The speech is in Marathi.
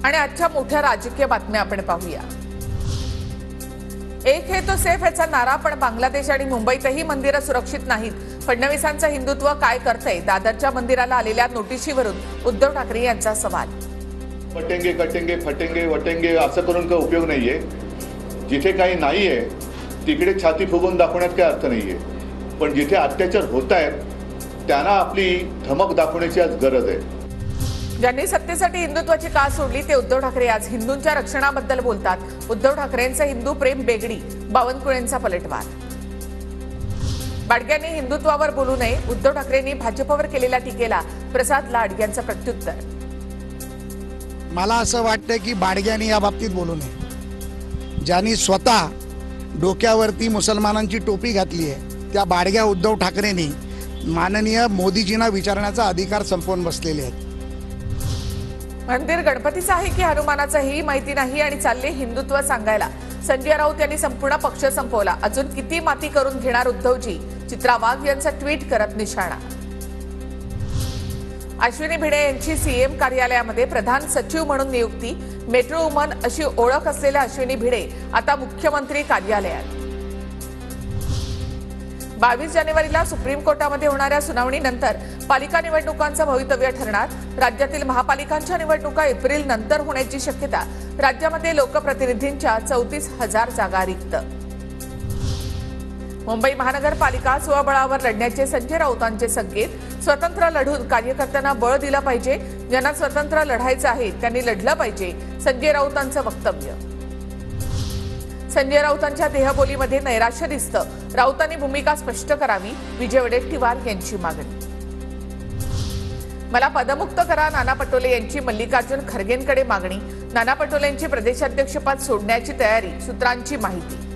आणि आजच्या मोठ्या राजकीय बातम्या आपण पाहूया। एक है तो सेफ याचा नारा, पण बांगलादेश आणि मुंबईतही मंदिरं सुरक्षित नाहीत। फडणवीसांचं हिंदुत्व काय करतंय? दादरच्या मंदिराला आलेल्या नोटिशीवरून उद्धव ठाकरे यांचा सवाल। पटेंगे कटेंगे फटेंगे वटेंगे असं करून काही उपयोग नाहीये। जिथे काही नाहीये तिकडे छाती फुगवून दाखवण्यात काही अर्थ नाहीये, पण जिथे अत्याचार होत आहेत त्यांना आपली धमक दाखवण्याची आज गरज आहे। ज्यांनी सत्तेसाठी हिंदुत्वाची कास सोडली ते उद्धव ठाकरे आज हिंदूंच्या रक्षणाबद्दल बोलतात। उद्धव ठाकरेंचं हिंदू प्रेम बेगडी, बावनकुळेंचा पलटवार। बाडग्यांनी हिंदुत्वावर बोलू नये, उद्धव ठाकरेंनी भाजपवर केलेल्या टीकेला प्रसाद लाड यांचं प्रत्युत्तर। मला असं वाटतं की बाडग्यांनी या बाबतीत बोलू नये। ज्यांनी स्वतः डोक्यावरती मुसलमानांची टोपी घातली आहे त्या बाडग्या उद्धव ठाकरेंनी माननीय मोदीजींना विचारण्याचा अधिकार संपवून बसलेले आहेत। मंदिर गणपतीचं आहे की हनुमानाचं ही माहिती नाही आणि चालले हिंदुत्व सांगायला। संजय राऊत यांनी संपूर्ण पक्ष संपवला, अजून किती माती करून घेणार उद्धवजी? चित्रा वाघ यांचा ट्विट करत निशाणा। अश्विनी भिडे यांची सीएम कार्यालयामध्ये प्रधान सचिव म्हणून नियुक्ती। मेट्रो वुमन अशी ओळख असलेल्या अश्विनी भिडे आता मुख्यमंत्री कार्यालयात। 22 जानेवारीला सुप्रीम कोर्टामध्ये होणाऱ्या सुनावणीनंतर पालिका निवडणुकांचं भवितव्य ठरणार। राज्यातील महापालिकांच्या निवडणुका एप्रिल नंतर होण्याची शक्यता। राज्यामध्ये लोकप्रतिनिधींच्या 34,000 जागा रिक्त। मुंबई महानगरपालिका स्वबळावर लढण्याचे संजय राऊतांचे संकेत। स्वतंत्र लढून कार्यकर्त्यांना बळ दिलं पाहिजे। ज्यांना स्वतंत्र लढायचं आहे त्यांनी लढलं पाहिजे, संजय राऊतांचं वक्तव्य। संजय राऊतांच्या देहबोलीमध्ये नैराश्य दिसतं, राऊतांनी भूमिका स्पष्ट करावी, विजय वडेट्टीवार यांची मागणी। मला पदमुक्त करा, नाना पटोले यांची मल्लिकार्जुन खरगेंकडे मागणी। नाना पटोलेंची प्रदेशाध्यक्षपद सोडण्याची तयारी, सूत्रांची माहिती।